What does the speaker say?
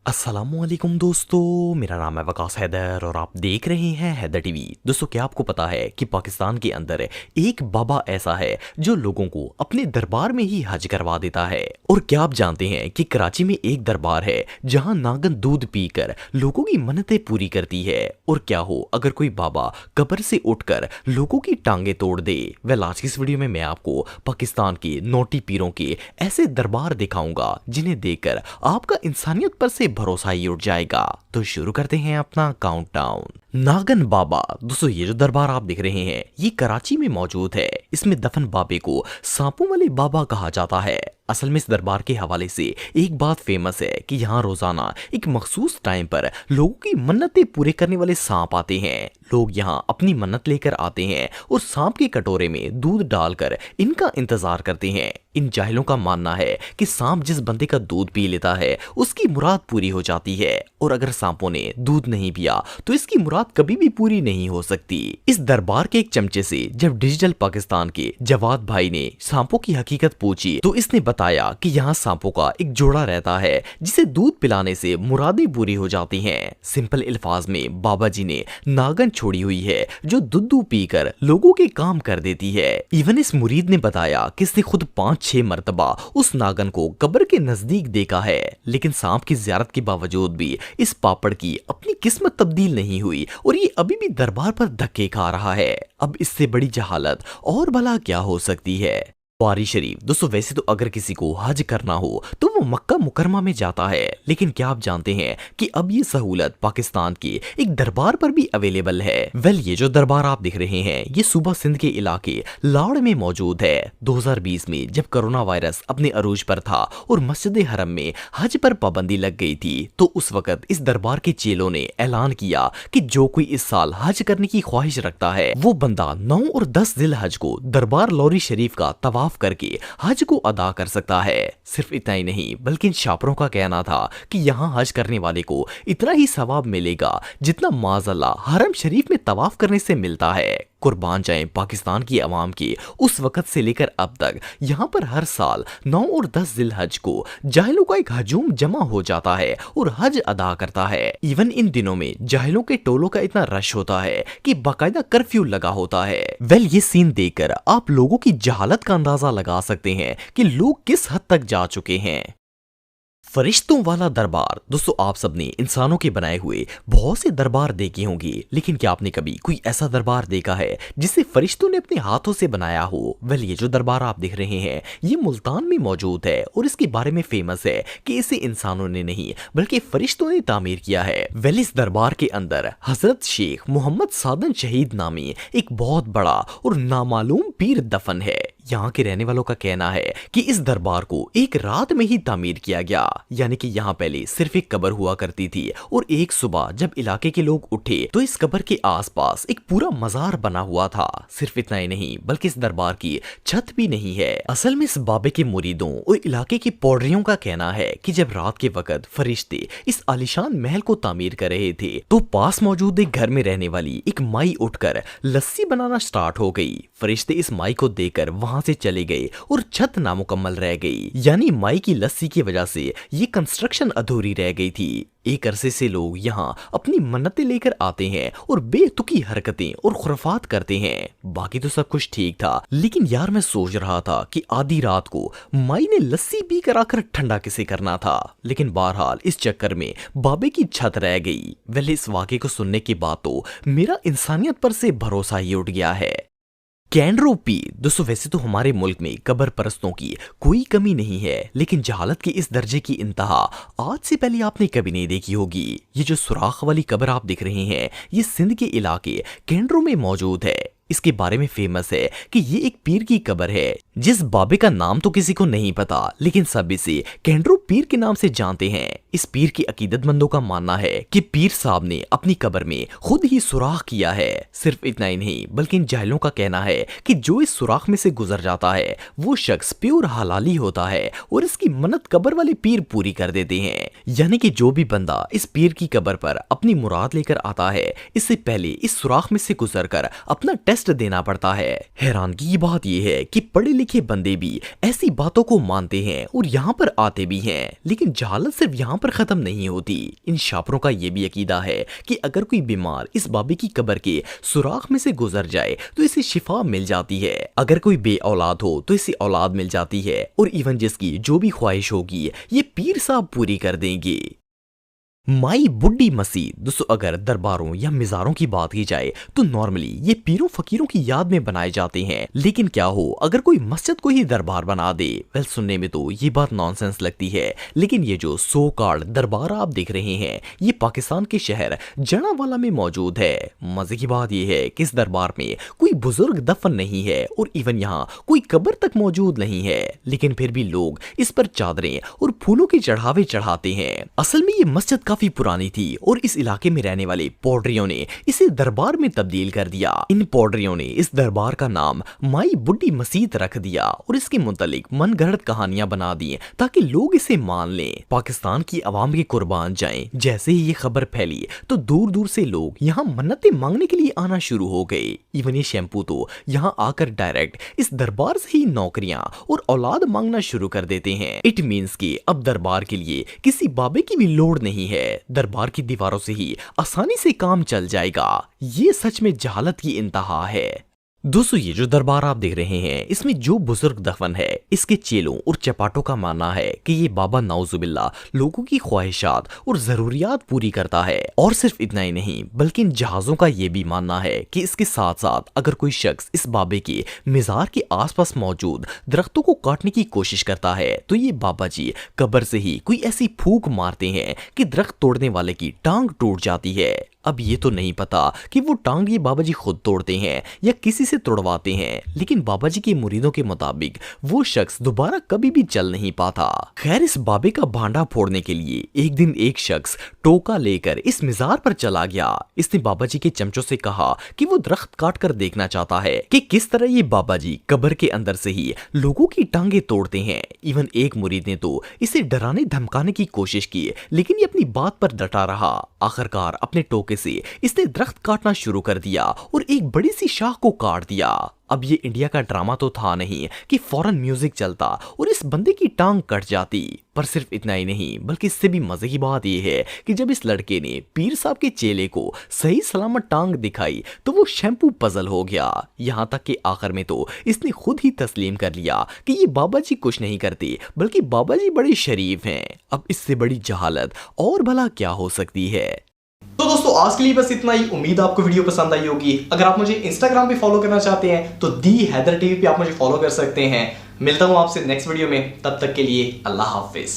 अस्सलामुअलैकुम दोस्तों, मेरा नाम है वकास हैदर और आप देख रहे हैं हैदर टीवी। दोस्तों, क्या आपको पता है कि पाकिस्तान के अंदर एक बाबा ऐसा है जो लोगों को अपने दरबार में ही हज करवा देता है। और क्या आप जानते हैं कि कराची में एक दरबार है जहां नागन दूध पीकर लोगों की मन्नतें पूरी करती है। और क्या हो अगर कोई बाबा कब्र से उठकर लोगों की टांगे तोड़ दे। वेल, आज की इस वीडियो में मैं आपको पाकिस्तान के नोटी पीरों के ऐसे दरबार दिखाऊंगा जिन्हें देखकर आपका इंसानियत पर से भरोसा ही उठ जाएगा। तो शुरू करते हैं अपना काउंटडाउन। नागन बाबा। दोस्तों, ये जो दरबार आप देख रहे हैं ये कराची में मौजूद है। इसमें दफन बाबे को सांपों वाले बाबा कहा जाता है। असल में इस दरबार के हवाले से एक बात फेमस है कि यहाँ रोजाना एक मखसूस टाइम पर लोगों की मन्नतें पूरे करने वाले सांप आते हैं। लोग यहाँ अपनी मन्नत लेकर आते हैं और सांप के कटोरे में दूध डालकर इनका इंतजार करते हैं। इन जाहिलों का मानना है कि सांप जिस बंदे का दूध पी लेता है उसकी मुराद पूरी हो जाती है, और अगर सांपों ने दूध नहीं पिया तो इसकी मुराद कभी भी पूरी नहीं हो सकती। इस दरबार के एक चमचे से जब डिजिटल पाकिस्तान के जवाद भाई ने सांपों की हकीकत पूछी तो इसने बताया कि यहाँ सांपों का एक जोड़ा रहता है जिसे दूध पिलाने से मुरादें पूरी हो जाती हैं। सिंपल अल्फाज में बाबा जी ने नागन छोड़ी हुई है जो दूध पीकर लोगों के काम कर देती है। इवन इस मुरीद ने बताया कि इसने खुद 5-6 मरतबा उस नागन को कब्र के नजदीक देखा है, लेकिन सांप की ज़ियारत के बावजूद भी इस पापड़ की अपनी किस्मत तब्दील नहीं हुई और ये अभी भी दरबार पर धक्के खा रहा है। अब इससे बड़ी जहालत और भला क्या हो सकती है। बुखारी शरीफ। दोस्तों, वैसे तो अगर किसी को हज करना हो तो वो मक्का मुकरमा में जाता है, लेकिन क्या आप जानते हैं कि अब ये सहूलत पाकिस्तान के एक दरबार पर भी अवेलेबल है। वेल, ये जो दरबार आप दिख रहे हैं ये सूबा सिंध के इलाके लाड़ में मौजूद है। 2020 में जब कोरोना वायरस अपने अरूज पर था और मस्जिद हरम में हज पर पाबंदी लग गई थी, तो उस वक्त इस दरबार के चेलों ने ऐलान किया कि जो कोई इस साल हज करने की ख्वाहिश रखता है वो बंदा 9 और 10 जिल हज को दरबार लौरी शरीफ का तवाफ करके हज को अदा कर सकता है। सिर्फ इतना ही नहीं बल्कि इन छापरों का कहना था कि यहाँ हज करने वाले को इतना ही सवाब मिलेगा जितना माज़अल्लाह हरम शरीफ में तवाफ करने से मिलता है। कुर्बान जाए पाकिस्तान की आवाम की, उस वक्त से लेकर अब तक यहाँ पर हर साल 9 और 10 जिल हज को जाहिलों का एक हजूम जमा हो जाता है और हज अदा करता है। इवन इन दिनों में जाहिलों के टोलों का इतना रश होता है कि बाकायदा कर्फ्यू लगा होता है। वेल, ये सीन देखकर आप लोगों की जहालत का अंदाजा लगा सकते हैं कि लोग किस हद तक जा चुके हैं। फरिश्तों वाला दरबार। दोस्तों, आप सबने इंसानों के बनाए हुए बहुत से दरबार देखे होंगे, लेकिन क्या आपने कभी कोई ऐसा दरबार देखा है जिसे फरिश्तों ने अपने हाथों से बनाया हो। वेल, ये जो दरबार आप देख रहे हैं ये मुल्तान में मौजूद है और इसके बारे में फेमस है कि इसे इंसानों ने नहीं बल्कि फरिश्तों ने तामीर किया है। वेल, इस दरबार के अंदर हजरत शेख मोहम्मद सादन शहीद नामी एक बहुत बड़ा और नामालूम पीर दफन है। यहाँ के रहने वालों का कहना है कि इस दरबार को एक रात में ही तामीर किया गया, यानी कि यहाँ पहले सिर्फ एक कब्र हुआ करती थी और एक सुबह जब इलाके के लोग उठे तो इस कब्र के आसपास एक पूरा मजार बना हुआ था। सिर्फ इतना ही नहीं बल्कि इस दरबार की छत भी नहीं है। असल में इस बाबे के मुरीदों और इलाके की पौड़रियों का कहना है कि जब रात के वक्त फरिश्ते इस आलिशान महल को तामीर कर रहे थे तो पास मौजूद एक घर में रहने वाली एक माई उठकर लस्सी बनाना स्टार्ट हो गई। फरिश्ते इस माई को देखकर वहां से चले गए और छत नामुकम्मल रह गई, यानी माई की लस्सी की वजह से ये कंस्ट्रक्शन अधूरी रह गई थी। एक अरसे से लोग यहाँ अपनी मन्नतें लेकर आते हैं और बेतुकी हरकतें और खुराफात करते हैं। बाकी तो सब कुछ ठीक था, लेकिन यार मैं सोच रहा था कि आधी रात को माई ने लस्सी पी कर आकर ठंडा किसे करना था, लेकिन बहरहाल इस चक्कर में बाबे की छत रह गई। वेल, इस वाक़े को सुनने के बाद तो मेरा इंसानियत पर से भरोसा ही उठ गया है। कैंड्रो पीर। दोस्तों, वैसे तो हमारे मुल्क में कब्र परस्तों की कोई कमी नहीं है, लेकिन जहालत की इस दर्जे की इंतहा आज से पहले आपने कभी नहीं देखी होगी। ये जो सुराख वाली कब्र आप देख रहे हैं ये सिंध के इलाके कैंड्रो में मौजूद है। इसके बारे में फेमस है कि ये एक पीर की कब्र है जिस बाबे का नाम तो किसी को नहीं पता, लेकिन सब इसे कैंड्रो पीर के नाम से जानते हैं। इस पीर की अकीदतमंदों का मानना है कि पीर साहब ने अपनी कब्र में खुद ही सुराख किया है। सिर्फ इतना ही नहीं बल्कि इन जाहिलों का कहना है कि जो इस सुराख में से गुजर जाता है वो शख्स प्योर हलाली होता है और इसकी मन्नत कब्र वाले पीर पूरी कर देते हैं। यानी कि जो भी बंदा इस पीर की कब्र पर अपनी मुराद लेकर आता है इससे पहले इस सुराख में से गुजर कर अपना टेस्ट टेस्ट देना पड़ता है। हैरानगी की बात यह है कि पढ़े लिखे बंदे भी ऐसी बातों को मानते हैं और यहाँ पर आते भी हैं, लेकिन जहालत सिर्फ यहाँ पर खत्म नहीं होती। इन शापरों का ये भी अकीदा है कि अगर कोई बीमार इस बाबे की कब्र के सुराख में से गुजर जाए तो इसे शिफा मिल जाती है। अगर कोई बे औलाद हो तो इसे औलाद मिल जाती है, और इवन जिसकी जो भी ख्वाहिश होगी ये पीर साहब पूरी कर देंगे। माई बुड्ढी मस्जिद। दोस्तों अगर दरबारों या मिज़ारों की बात की जाए तो नॉर्मली ये पीरों फकीरों की याद में बनाए जाते हैं, लेकिन क्या हो अगर कोई मस्जिद को ही दरबार बना दे। वेल सुनने में तो ये बात नॉनसेंस लगती है, लेकिन ये जो सो कॉल्ड दरबार आप देख रहे हैं ये पाकिस्तान के शहर जनावाला में मौजूद है। मजे की बात यह है कि इस दरबार में कोई बुजुर्ग दफन नहीं है और इवन यहाँ कोई कब्र तक मौजूद नहीं है, लेकिन फिर भी लोग इस पर चादरें और फूलों के चढ़ावे चढ़ाते हैं। असल में ये मस्जिद काफी पुरानी थी और इस इलाके में रहने वाले पौडरियों ने इसे दरबार में तब्दील कर दिया। इन पौडरियों ने इस दरबार का नाम माई बुड्ढी मस्जिद रख दिया और इसके मुतालिक मनगढ़ंत कहानियां बना दी ताकि लोग इसे मान लें। पाकिस्तान की आवाम के कुर्बान जाएं। जैसे ही ये खबर फैली तो दूर दूर से लोग यहाँ मन्नतें मांगने के लिए आना शुरू हो गए। इवन ये शैम्पू तो यहाँ आकर डायरेक्ट इस दरबार से ही नौकरियां और औलाद मांगना शुरू कर देते हैं। इट मीन्स कि अब दरबार के लिए किसी बाबे की भी लोड़ नहीं है, दरबार की दीवारों से ही आसानी से काम चल जाएगा। ये सच में जहालत की इंतहा है। दोस्तों ये जो दरबार आप देख रहे हैं इसमें जो बुजुर्ग दफन है इसके चेलों और चपाटों का मानना है कि ये बाबा नाउजुबिल्ला लोगों की ख्वाहिशात और जरूरियात पूरी करता है। और सिर्फ इतना ही नहीं बल्कि इन जहाजों का ये भी मानना है कि इसके साथ साथ अगर कोई शख्स इस बाबे के मिजार के आसपास मौजूद दरख्तों को काटने की कोशिश करता है तो ये बाबा जी कब्र से ही कोई ऐसी फूंक मारते हैं कि दरख्त तोड़ने वाले की टांग टूट जाती है। अब ये तो नहीं पता कि वो टांग ये बाबा जी खुद तोड़ते हैं या किसी से तोड़वाते हैं, लेकिन बाबा जी के मुरीदों के मुताबिक वो शख्स दोबारा कभी भी चल नहीं पाता। खैर इस बाबे का भांडा फोड़ने के लिए एक दिन एक शख्स टोका लेकर इस मिजार पर चला गया। इसने बाबा जी के चमचों से कहा कि वो दरख्त काट कर देखना चाहता है कि किस तरह ये बाबा जी कब्र के अंदर से ही लोगों की टांगे तोड़ते हैं। इवन एक मुरीद ने तो इसे डराने धमकाने की कोशिश की, लेकिन ये अपनी बात पर डटा रहा। आखिरकार अपने टोके से इसने दरख्त काटना शुरू कर दिया और एक बड़ी सी शाख को काट दिया। अब ये इंडिया का ड्रामा तो था नहीं कि फौरन म्यूजिक चलता और इस बंदे की टांग कट जाती। पर सिर्फ इतना ही नहीं बल्कि इससे भी मजे की बात यह है कि जब इस लड़के ने पीर साहब के चेले को सही सलामत टांग दिखाई तो वो शैम्पू पजल हो गया। यहाँ तक कि आखिर में तो इसने खुद ही तस्लीम कर लिया कि ये बाबा जी कुछ नहीं करते बल्कि बाबा जी बड़े शरीफ हैं। अब इससे बड़ी जहालत और भला क्या हो सकती है। तो दोस्तों आज के लिए बस इतना ही। उम्मीद आपको वीडियो पसंद आई होगी। अगर आप मुझे इंस्टाग्राम पे फॉलो करना चाहते हैं तो दी हैदर टीवी पे आप मुझे फॉलो कर सकते हैं। मिलता हूं आपसे नेक्स्ट वीडियो में, तब तक के लिए अल्लाह हाफिज।